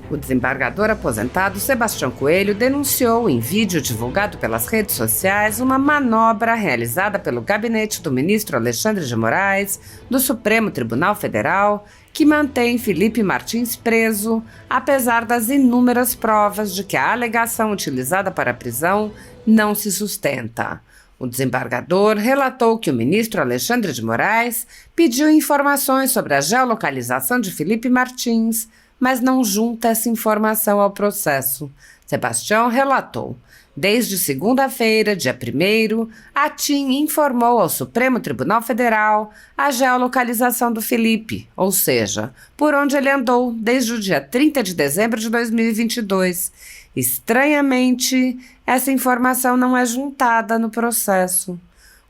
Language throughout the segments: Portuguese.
O desembargador aposentado Sebastião Coelho denunciou em vídeo divulgado pelas redes sociais uma manobra realizada pelo gabinete do ministro Alexandre de Moraes, do Supremo Tribunal Federal, que mantém Felipe Martins preso, apesar das inúmeras provas de que a alegação utilizada para a prisão não se sustenta. O desembargador relatou que o ministro Alexandre de Moraes pediu informações sobre a geolocalização de Felipe Martins, mas não junta essa informação ao processo. Sebastião relatou: desde segunda-feira, dia 1º, a TIM informou ao Supremo Tribunal Federal a geolocalização do Felipe, ou seja, por onde ele andou desde o dia 30 de dezembro de 2022. Estranhamente, essa informação não é juntada no processo.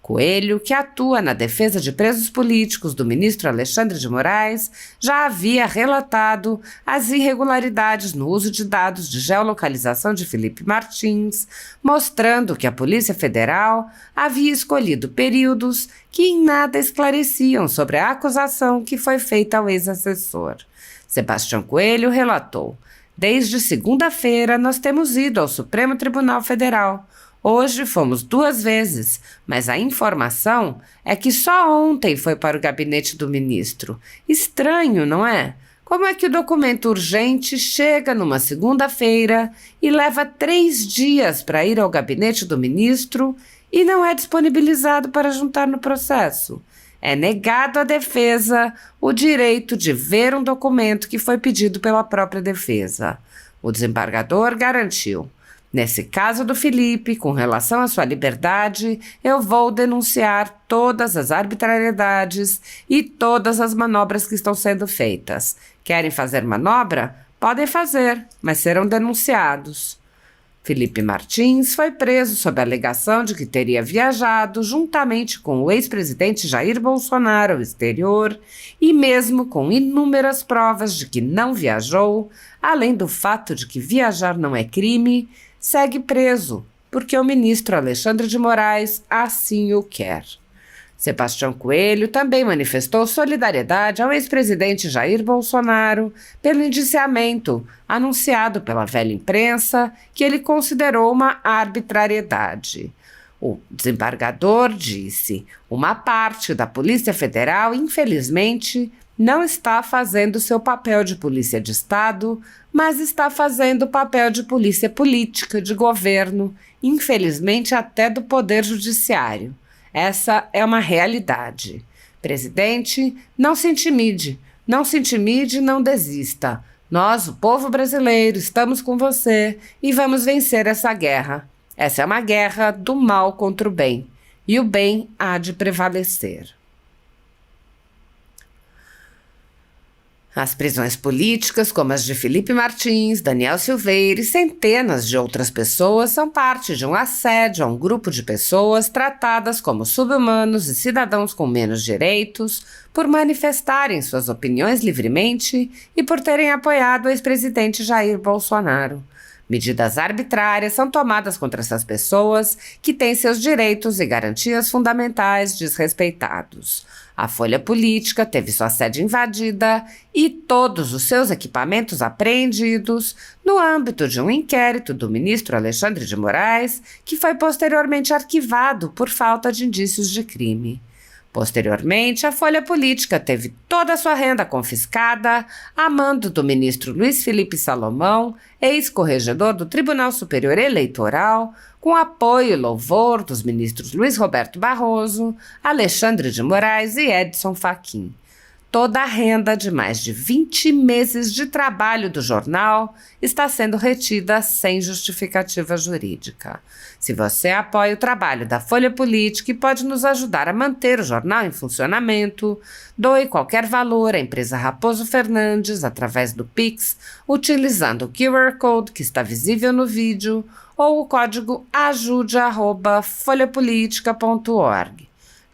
Coelho, que atua na defesa de presos políticos do ministro Alexandre de Moraes, já havia relatado as irregularidades no uso de dados de geolocalização de Felipe Martins, mostrando que a Polícia Federal havia escolhido períodos que em nada esclareciam sobre a acusação que foi feita ao ex-assessor. Sebastião Coelho relatou: desde segunda-feira nós temos ido ao Supremo Tribunal Federal. Hoje fomos 2 vezes, mas a informação é que só ontem foi para o gabinete do ministro. Estranho, não é? Como é que o documento urgente chega numa segunda-feira e leva 3 dias para ir ao gabinete do ministro e não é disponibilizado para juntar no processo? É negado à defesa o direito de ver um documento que foi pedido pela própria defesa. O desembargador garantiu: nesse caso do Felipe, com relação à sua liberdade, eu vou denunciar todas as arbitrariedades e todas as manobras que estão sendo feitas. Querem fazer manobra? Podem fazer, mas serão denunciados. Felipe Martins foi preso sob a alegação de que teria viajado juntamente com o ex-presidente Jair Bolsonaro ao exterior e mesmo com inúmeras provas de que não viajou, além do fato de que viajar não é crime, segue preso, porque o ministro Alexandre de Moraes assim o quer. Sebastião Coelho também manifestou solidariedade ao ex-presidente Jair Bolsonaro pelo indiciamento anunciado pela velha imprensa, que ele considerou uma arbitrariedade. O desembargador disse: uma parte da Polícia Federal, infelizmente, não está fazendo seu papel de polícia de Estado, mas está fazendo o papel de polícia política, de governo, infelizmente até do Poder Judiciário. Essa é uma realidade. Presidente, não se intimide, não desista. Nós, o povo brasileiro, estamos com você e vamos vencer essa guerra. Essa é uma guerra do mal contra o bem, e o bem há de prevalecer. As prisões políticas, como as de Felipe Martins, Daniel Silveira e centenas de outras pessoas, são parte de um assédio a um grupo de pessoas tratadas como sub-humanos e cidadãos com menos direitos por manifestarem suas opiniões livremente e por terem apoiado o ex-presidente Jair Bolsonaro. Medidas arbitrárias são tomadas contra essas pessoas que têm seus direitos e garantias fundamentais desrespeitados. A Folha Política teve sua sede invadida e todos os seus equipamentos apreendidos no âmbito de um inquérito do ministro Alexandre de Moraes, que foi posteriormente arquivado por falta de indícios de crime. Posteriormente, a Folha Política teve toda a sua renda confiscada a mando do ministro Luiz Felipe Salomão, ex-corregedor do Tribunal Superior Eleitoral, com apoio e louvor dos ministros Luiz Roberto Barroso, Alexandre de Moraes e Edson Fachin. Toda a renda de mais de 20 meses de trabalho do jornal está sendo retida sem justificativa jurídica. Se você apoia o trabalho da Folha Política e pode nos ajudar a manter o jornal em funcionamento, doe qualquer valor à empresa Raposo Fernandes através do Pix, utilizando o QR Code que está visível no vídeo ou o código ajude@folhapolitica.org.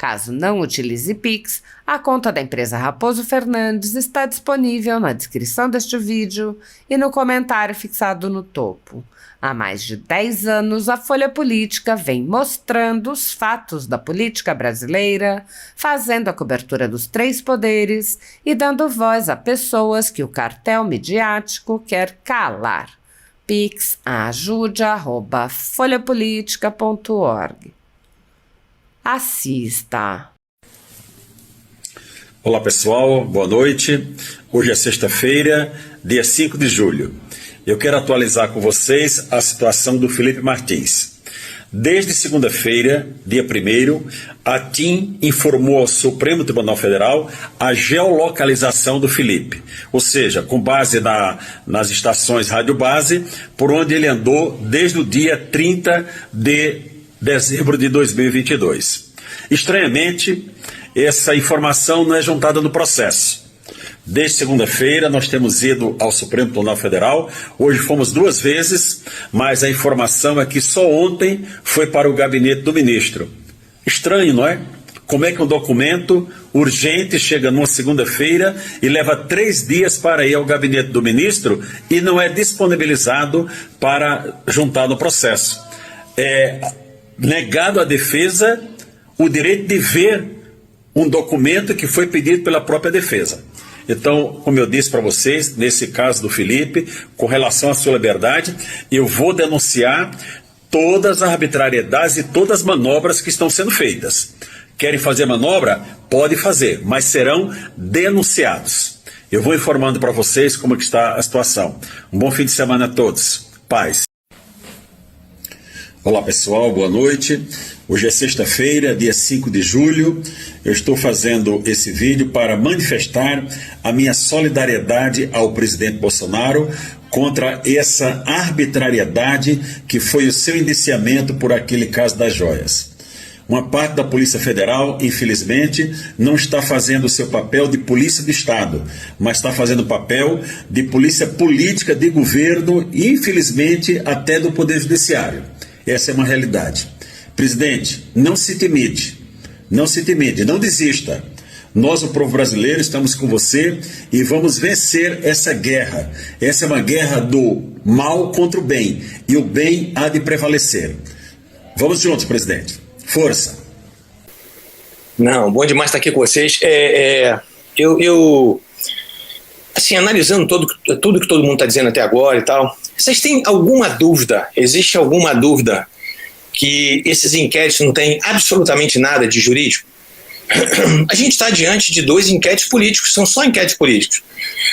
Caso não utilize Pix, a conta da empresa Raposo Fernandes está disponível na descrição deste vídeo e no comentário fixado no topo. Há mais de 10 anos, a Folha Política vem mostrando os fatos da política brasileira, fazendo a cobertura dos 3 poderes e dando voz a pessoas que o cartel midiático quer calar. Pix ajude@folhapolitica.org. Assista. Olá pessoal, boa noite. Hoje é sexta-feira, dia 5 de julho. Eu quero atualizar com vocês a situação do Felipe Martins. Desde segunda-feira, dia 1º, a TIM informou ao Supremo Tribunal Federal a geolocalização do Felipe, ou seja, com base nas estações rádio base, por onde ele andou desde o dia 30 de dezembro de 2022. Estranhamente, essa informação não é juntada no processo. Desde segunda-feira nós temos ido ao Supremo Tribunal Federal, hoje fomos 2 vezes, mas a informação é que só ontem foi para o gabinete do ministro. Estranho, não é? Como é que um documento urgente chega numa segunda-feira e leva 3 dias para ir ao gabinete do ministro e não é disponibilizado para juntar no processo? É negado à defesa o direito de ver um documento que foi pedido pela própria defesa. Então, como eu disse para vocês, nesse caso do Felipe, com relação à sua liberdade, eu vou denunciar todas as arbitrariedades e todas as manobras que estão sendo feitas. Querem fazer manobra? Pode fazer, mas serão denunciados. Eu vou informando para vocês como que está a situação. Um bom fim de semana a todos. Paz. Olá pessoal, boa noite. Hoje é sexta-feira, dia 5 de julho. Eu estou fazendo esse vídeo para manifestar a minha solidariedade ao presidente Bolsonaro contra essa arbitrariedade que foi o seu indiciamento por aquele caso das joias. Uma parte da Polícia Federal, infelizmente, não está fazendo o seu papel de polícia do Estado, mas está fazendo o papel de polícia política de governo e, infelizmente, até do Poder Judiciário. Essa é uma realidade. Presidente, não se intimide, não desista. Nós, o povo brasileiro, estamos com você e vamos vencer essa guerra. Essa é uma guerra do mal contra o bem, e o bem há de prevalecer. Vamos juntos, presidente. Força. Não, bom demais estar aqui com vocês. Assim, analisando tudo que todo mundo está dizendo até agora e tal, vocês têm alguma dúvida, existe alguma dúvida que esses inquéritos não têm absolutamente nada de jurídico? A gente está diante de 2 inquéritos políticos, são só inquéritos políticos.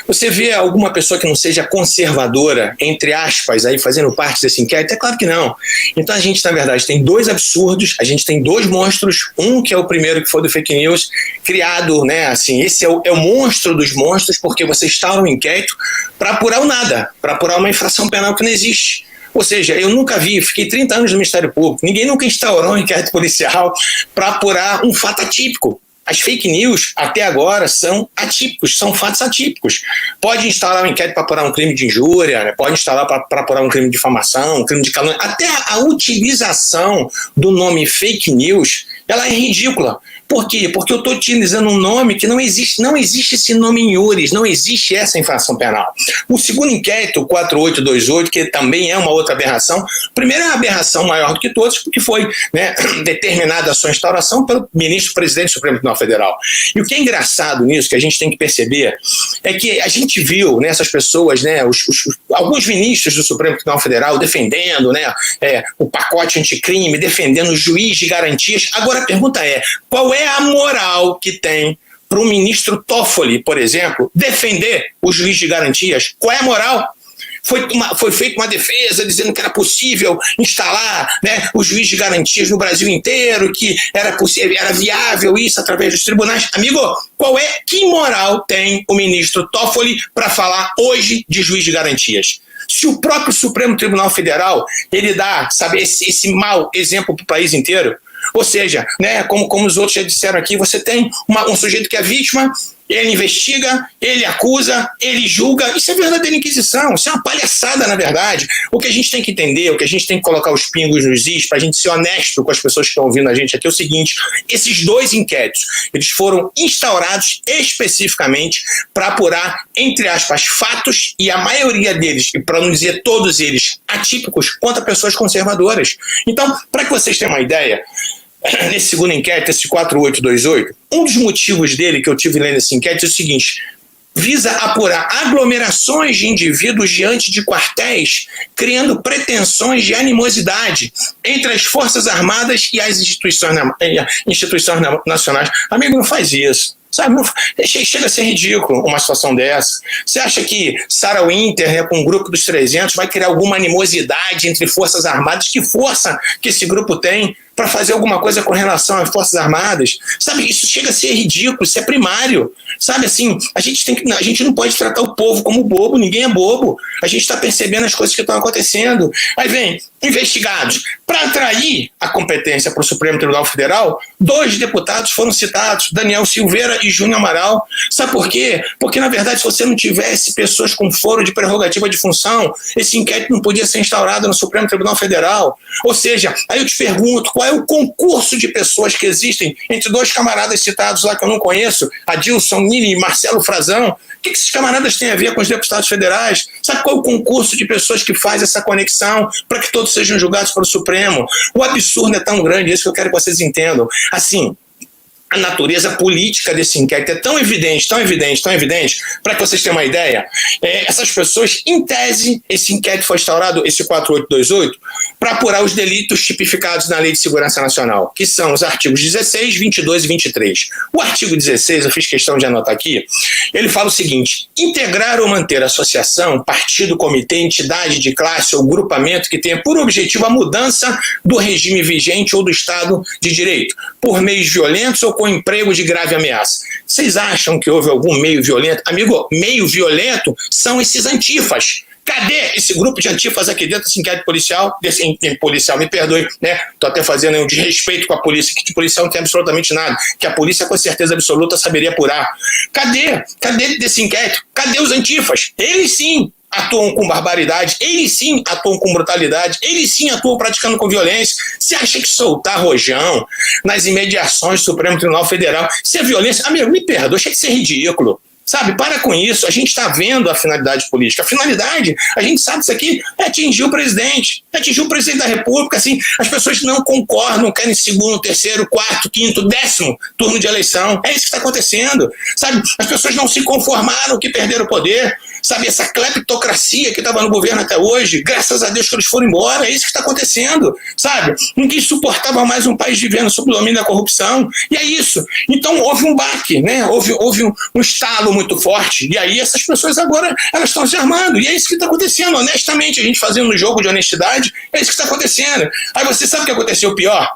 Você vê alguma pessoa que não seja conservadora, entre aspas, aí fazendo parte desse inquérito? É claro que não. Então a gente, na verdade, tem 2 absurdos, a gente tem 2 monstros, um que é o primeiro que foi do fake news, criado, né, assim, esse é o monstro dos monstros, porque você instaura um inquérito para apurar o nada, para apurar uma infração penal que não existe. Ou seja, eu nunca vi, fiquei 30 anos no Ministério Público, ninguém nunca instaurou um inquérito policial para apurar um fato atípico. As fake news, até agora, são atípicos, são fatos atípicos. Pode instalar um inquérito para apurar um crime de injúria, né? Pode instalar para apurar um crime de difamação, um crime de calúnia. Até a utilização do nome fake news, ela é ridícula. Por quê? Porque eu estou utilizando um nome que não existe esse nome em iures, não existe essa infração penal. O segundo inquérito, o 4828, que também é uma outra aberração, primeiro é uma aberração maior do que todos, porque foi, né, determinada a sua instauração pelo ministro-presidente do Supremo Tribunal Federal. E o que é engraçado nisso, que a gente tem que perceber, é que a gente viu nessas pessoas, né, alguns ministros do Supremo Tribunal Federal defendendo, né, o pacote anticrime, defendendo o juiz de garantias. Agora a pergunta é, qual é a moral que tem para o ministro Toffoli, por exemplo, defender o juiz de garantias? Qual é a moral? Foi feita uma defesa dizendo que era possível instalar, né, o juiz de garantias no Brasil inteiro, que era possível, era viável isso através dos tribunais. Amigo, que moral tem o ministro Toffoli para falar hoje de juiz de garantias? Se o próprio Supremo Tribunal Federal ele dá, sabe, esse mau exemplo para o país inteiro. Ou seja, né, como os outros já disseram aqui, você tem um sujeito que é vítima ele investiga, ele acusa, ele julga. Isso é verdadeira inquisição, isso é uma palhaçada, na verdade. O que a gente tem que entender, o que a gente tem que colocar os pingos nos is, para a gente ser honesto com as pessoas que estão ouvindo a gente aqui, é o seguinte: esses 2 inquéritos, eles foram instaurados especificamente para apurar, entre aspas, fatos, e a maioria deles, e para não dizer todos eles, atípicos, contra pessoas conservadoras. Então, para que vocês tenham uma ideia, nesse segundo inquérito, esse 4828, um dos motivos dele que eu tive lendo esse inquérito é o seguinte: visa apurar aglomerações de indivíduos diante de quartéis, criando pretensões de animosidade entre as Forças Armadas e as instituições nacionais. Amigo, não faz isso. Sabe, chega a ser ridículo uma situação dessa. Você acha que Sarah Winter, né, com o grupo dos 300, vai criar alguma animosidade entre Forças Armadas? Que força que esse grupo tem para fazer alguma coisa com relação às Forças Armadas? Sabe, isso chega a ser ridículo, isso é primário. Sabe, assim, a gente não pode tratar o povo como bobo, ninguém é bobo. A gente está percebendo as coisas que estão acontecendo. Aí vem, investigados. Para atrair a competência para o Supremo Tribunal Federal, 2 deputados foram citados, Daniel Silveira e Júnior Amaral. Sabe por quê? Porque, na verdade, se você não tivesse pessoas com foro de prerrogativa de função, esse inquérito não podia ser instaurado no Supremo Tribunal Federal. Ou seja, aí eu te pergunto, qual é o concurso de pessoas que existem entre 2 camaradas citados lá que eu não conheço, Adilson Nini e Marcelo Frazão? O que esses camaradas têm a ver com os deputados federais? Sabe qual é o concurso de pessoas que faz essa conexão para que todos sejam julgados pelo Supremo? O absurdo é tão grande, isso que eu quero que vocês entendam. Assim, a natureza política desse inquérito é tão evidente, para que vocês tenham uma ideia, essas pessoas, em tese, esse inquérito foi instaurado, esse 4828, para apurar os delitos tipificados na Lei de Segurança Nacional, que são os artigos 16, 22 e 23. O artigo 16, eu fiz questão de anotar aqui, ele fala o seguinte: integrar ou manter associação, partido, comitê, entidade de classe ou grupamento que tenha por objetivo a mudança do regime vigente ou do Estado de Direito, por meios violentos ou com emprego de grave ameaça. Vocês acham que houve algum meio violento? Amigo, meio violento são esses antifas. Cadê esse grupo de antifas aqui dentro desse inquérito policial? Policial, me perdoe, né? Tô até fazendo um desrespeito com a polícia, que de policial não tem absolutamente nada, que a polícia com certeza absoluta saberia apurar. Cadê desse inquérito? Cadê os antifas? Eles sim atuam com barbaridade, eles sim atuam com brutalidade, eles sim atuam praticando com violência. Você acha que soltar rojão nas imediações do Supremo Tribunal Federal, isso é violência? Amigo, me perdoa, achei que isso é ridículo. Sabe, para com isso, a gente está vendo a finalidade política. A finalidade, a gente sabe isso aqui, é atingir o presidente da República, assim, as pessoas não concordam, querem segundo, terceiro, quarto, quinto, 10º turno de eleição. É isso que está acontecendo, sabe? As pessoas não se conformaram que perderam o poder, sabe? Essa cleptocracia que estava no governo até hoje, graças a Deus que eles foram embora, é isso que está acontecendo, sabe? Ninguém suportava mais um país vivendo sob o domínio da corrupção, e é isso. Então houve um baque, né? Houve um estalo muito forte, e aí essas pessoas agora elas estão se armando, e é isso que está acontecendo, honestamente, a gente fazendo um jogo de honestidade, é isso que está acontecendo. Aí você sabe o que aconteceu pior?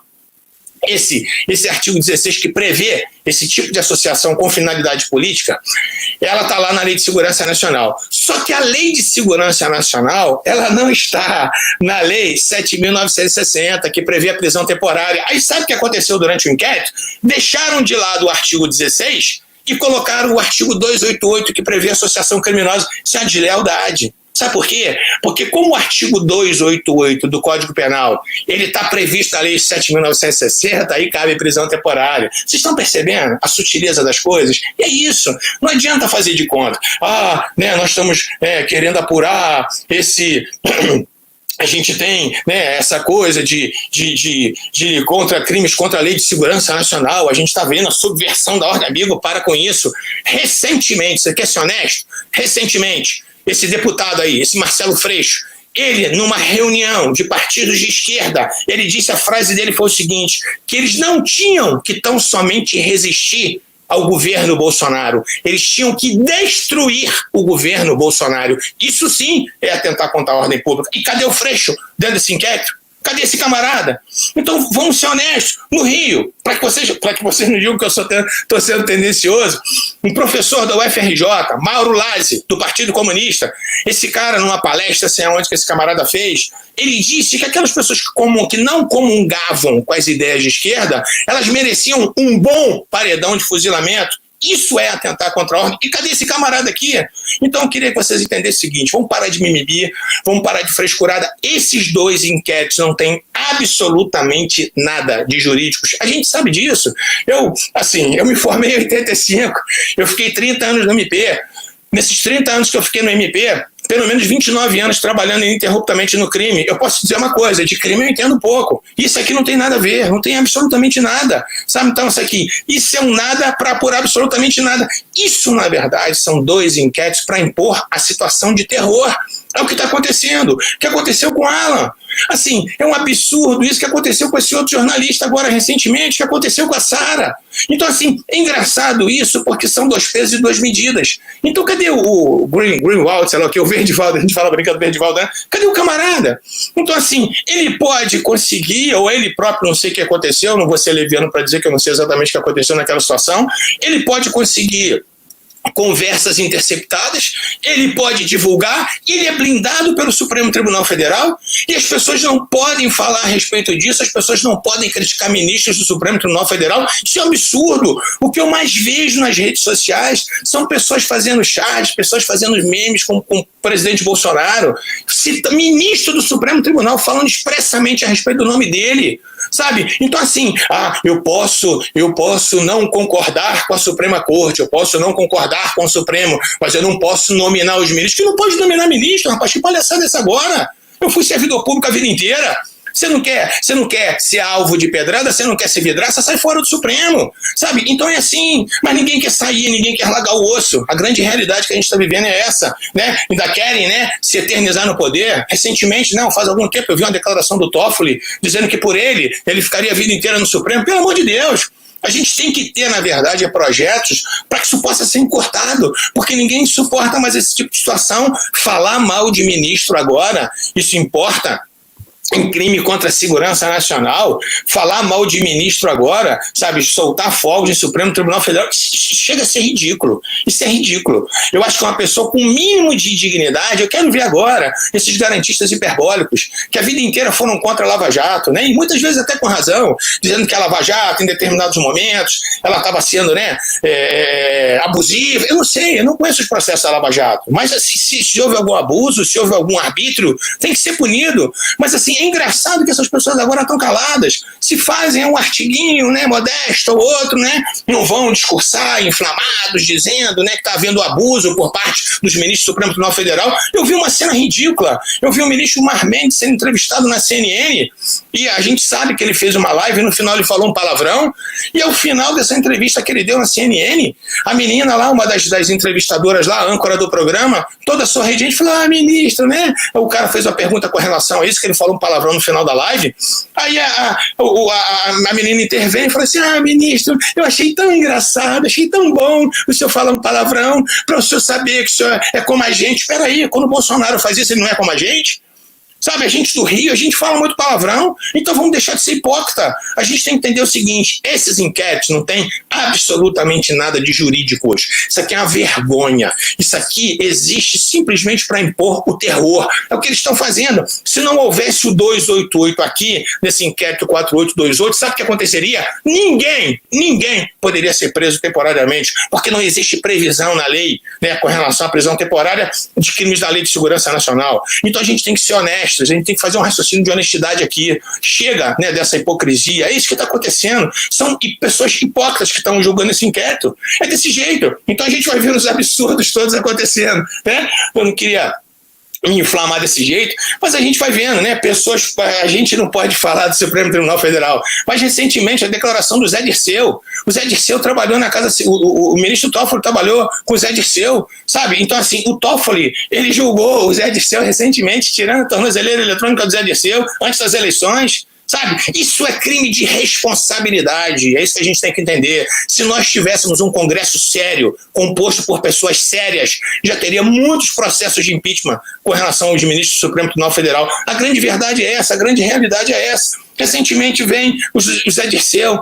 Esse artigo 16 que prevê esse tipo de associação com finalidade política, ela está lá na Lei de Segurança Nacional. Só que a Lei de Segurança Nacional, ela não está na Lei 7.960, que prevê a prisão temporária. Aí sabe o que aconteceu durante o inquérito? Deixaram de lado o artigo 16 e colocaram o artigo 288, que prevê associação criminosa. Isso é uma deslealdade. Sabe por quê? Porque como o artigo 288 do Código Penal, ele está previsto na Lei 7.960, aí cabe prisão temporária. Vocês estão percebendo a sutileza das coisas? E é isso. Não adianta fazer de conta. Nós estamos querendo apurar esse... A gente tem, né, essa coisa de contra crimes contra a Lei de Segurança Nacional, a gente está vendo a subversão da ordem. Amigo, para com isso. Recentemente, você quer ser honesto? Recentemente, esse deputado aí, esse Marcelo Freixo, ele, numa reunião de partidos de esquerda, ele disse, a frase dele foi o seguinte, que eles não tinham que tão somente resistir ao governo Bolsonaro, eles tinham que destruir o governo Bolsonaro. Isso sim é atentar contra a ordem pública. E cadê o Freixo dentro desse inquérito? Cadê esse camarada? Então, vamos ser honestos. No Rio, para que vocês não digam que eu estou sendo tendencioso, um professor da UFRJ, Mauro Lazzi, do Partido Comunista, esse cara, numa palestra, sei onde que esse camarada fez, ele disse que aquelas pessoas que não comungavam com as ideias de esquerda, elas mereciam um bom paredão de fuzilamento. Isso é atentar contra a ordem. E cadê esse camarada aqui? Então eu queria que vocês entendessem o seguinte, vamos parar de mimimi, vamos parar de frescurada. Esses dois inquéritos não têm absolutamente nada de jurídicos. A gente sabe disso. Eu me formei em 85, eu fiquei 30 anos no MP. Nesses 30 anos que eu fiquei no MP, pelo menos 29 anos trabalhando ininterruptamente no crime, eu posso dizer uma coisa, de crime eu entendo pouco. Isso aqui não tem nada a ver, não tem absolutamente nada. Sabe, então isso é um nada para apurar absolutamente nada. Isso, na verdade, são dois inquéritos para impor a situação de terror. É o que está acontecendo. O que aconteceu com Alan. Assim, é um absurdo isso que aconteceu com esse outro jornalista agora recentemente, que aconteceu com a Sara. Então, assim, é engraçado isso porque são dois pesos e duas medidas. Então, cadê o Greenwald, sei lá o que, o Verdivaldo, a gente fala brincando do Verdivaldo, né? Cadê o camarada? Então, assim, ele pode conseguir, ou ele próprio, não sei o que aconteceu, não vou ser leviano para dizer que eu não sei exatamente o que aconteceu naquela situação, ele pode conseguir conversas interceptadas, ele pode divulgar, ele é blindado pelo Supremo Tribunal Federal e as pessoas não podem falar a respeito disso, as pessoas não podem criticar ministros do Supremo Tribunal Federal. Isso é um absurdo. O que eu mais vejo nas redes sociais são pessoas fazendo chats, pessoas fazendo memes com o presidente Bolsonaro, ministro do Supremo Tribunal falando expressamente a respeito do nome dele. Sabe? Então, assim, eu posso não concordar com a Suprema Corte, eu posso não concordar com o Supremo, mas eu não posso nominar os ministros. Que não pode nominar ministro, rapaz, que palhaçada é essa agora? Eu fui servidor público a vida inteira. Você não quer ser alvo de pedrada, você não quer ser vidraça, sai fora do Supremo, sabe? Então é assim, mas ninguém quer sair, ninguém quer largar o osso. A grande realidade que a gente está vivendo é essa, né? Ainda querem, né, se eternizar no poder. Recentemente, não, faz algum tempo eu vi uma declaração do Toffoli dizendo que por ele ficaria a vida inteira no Supremo. Pelo amor de Deus! A gente tem que ter, na verdade, projetos para que isso possa ser encurtado, porque ninguém suporta mais esse tipo de situação. Falar mal de ministro agora, isso importa? Em crime contra a segurança nacional, falar mal de ministro agora, sabe, soltar fogos em Supremo Tribunal Federal, chega a ser ridículo. Isso é ridículo. Eu acho que uma pessoa com o mínimo de dignidade, eu quero ver agora esses garantistas hiperbólicos, que a vida inteira foram contra a Lava Jato, né, e muitas vezes até com razão, dizendo que a Lava Jato, em determinados momentos, ela estava sendo, né, abusiva. Eu não sei, eu não conheço os processos da Lava Jato, mas assim, se houve algum abuso, se houve algum arbítrio, tem que ser punido. Mas assim, é engraçado que essas pessoas agora estão caladas. Se fazem um artiguinho, né, modesto ou outro, né, não vão discursar inflamados, dizendo, né, que está havendo abuso por parte dos ministros do Supremo Tribunal Federal. Eu vi uma cena ridícula. Eu vi o ministro Gilmar Mendes sendo entrevistado na CNN e a gente sabe que ele fez uma live e no final ele falou um palavrão. E ao final dessa entrevista que ele deu na CNN, a menina lá, uma das entrevistadoras lá, a âncora do programa, toda sorridente, falou: ministro, né? O cara fez uma pergunta com relação a isso, que ele falou um palavrão no final da live. Aí a menina intervém e falou assim: ministro, eu achei tão engraçado, achei tão bom o senhor falar um palavrão, para o senhor saber que o senhor é como a gente. Espera aí, quando o Bolsonaro faz isso, ele não é como a gente? Sabe, a gente do Rio, a gente fala muito palavrão, então vamos deixar de ser hipócrita. A gente tem que entender o seguinte: esses inquéritos não têm absolutamente nada de jurídico hoje. Isso aqui é uma vergonha. Isso aqui existe simplesmente para impor o terror. É o que eles estão fazendo. Se não houvesse o 288 aqui, nesse inquérito 4828, sabe o que aconteceria? Ninguém poderia ser preso temporariamente, porque não existe previsão na lei, né, com relação à prisão temporária de crimes da Lei de Segurança Nacional. Então a gente tem que ser honesto. A gente tem que fazer um raciocínio de honestidade aqui. Chega, né, dessa hipocrisia. É isso que está acontecendo. São pessoas hipócritas que estão julgando esse inquérito. É desse jeito. Então a gente vai ver os absurdos todos acontecendo, né? Eu não queria me inflamar desse jeito, mas a gente vai vendo, né? Pessoas, a gente não pode falar do Supremo Tribunal Federal, mas recentemente a declaração do Zé Dirceu. O Zé Dirceu trabalhou na casa, o ministro Toffoli trabalhou com o Zé Dirceu, sabe? Então, assim, o Toffoli, ele julgou o Zé Dirceu recentemente, tirando a tornozeleira eletrônica do Zé Dirceu antes das eleições. Sabe? Isso é crime de responsabilidade, é isso que a gente tem que entender. Se nós tivéssemos um Congresso sério, composto por pessoas sérias, já teria muitos processos de impeachment com relação aos ministros do Supremo Tribunal Federal. A grande verdade é essa, a grande realidade é essa. Recentemente vem o Zé Dirceu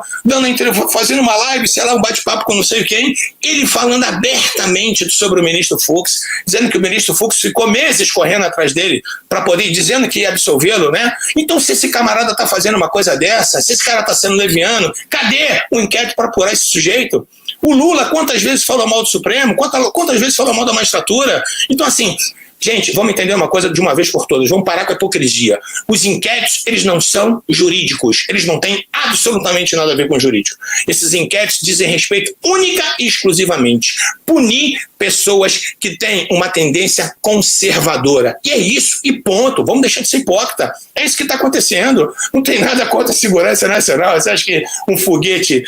fazendo uma live, sei lá, um bate-papo com não sei quem, ele falando abertamente sobre o ministro Fux, dizendo que o ministro Fux ficou meses correndo atrás dele para poder, dizendo que ia absolvê-lo, né? Então, se esse camarada está fazendo uma coisa dessa, se esse cara está sendo leviano, cadê o inquérito para apurar esse sujeito? O Lula, quantas vezes falou mal do Supremo? Quantas vezes falou mal da magistratura? Então, assim, gente, vamos entender uma coisa de uma vez por todas. Vamos parar com a hipocrisia. Os inquéritos, eles não são jurídicos. Eles não têm absolutamente nada a ver com jurídico. Esses inquéritos dizem respeito única e exclusivamente punir pessoas que têm uma tendência conservadora. E é isso, e ponto. Vamos deixar de ser hipócrita. É isso que está acontecendo. Não tem nada contra a segurança nacional. Você acha que um foguete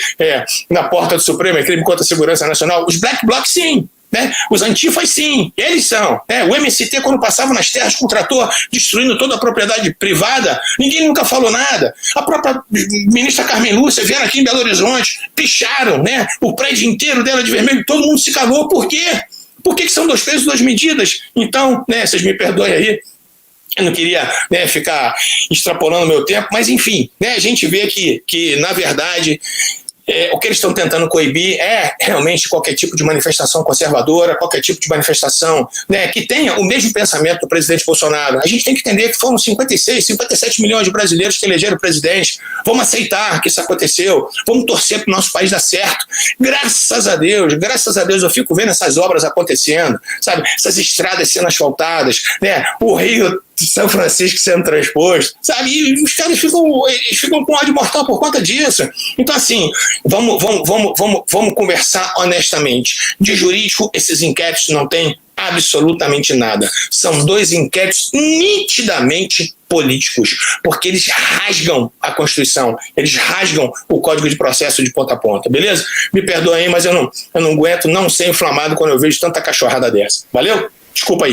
na porta do Supremo é crime contra a segurança nacional? Os black blocs, sim. Né? Os antifas, sim, eles são. Né? O MST, quando passava nas terras com o trator, destruindo toda a propriedade privada, ninguém nunca falou nada. A própria ministra Carmen Lúcia vieram aqui em Belo Horizonte, picharam, né, o prédio inteiro dela de vermelho, todo mundo se calou. Por quê? Por que são 2 pesos, 2 medidas? Então, né, vocês me perdoem aí, eu não queria, né, ficar extrapolando meu tempo, mas enfim, né, a gente vê que na verdade, o que eles estão tentando coibir é realmente qualquer tipo de manifestação conservadora, qualquer tipo de manifestação, né, que tenha o mesmo pensamento do presidente Bolsonaro. A gente tem que entender que foram 57 milhões de brasileiros que elegeram o presidente. Vamos aceitar que isso aconteceu, vamos torcer para o nosso país dar certo. Graças a Deus, eu fico vendo essas obras acontecendo, sabe? Essas estradas sendo asfaltadas, né? O Rio de São Francisco sendo transposto, sabe? E os caras ficam com ódio mortal por conta disso. Então, assim, vamos conversar honestamente. De jurídico, esses inquéritos não têm absolutamente nada. São 2 inquéritos nitidamente políticos, porque eles rasgam a Constituição, eles rasgam o Código de Processo de ponta a ponta, beleza? Me perdoem aí, mas eu não aguento não ser inflamado quando eu vejo tanta cachorrada dessa. Valeu? Desculpa aí.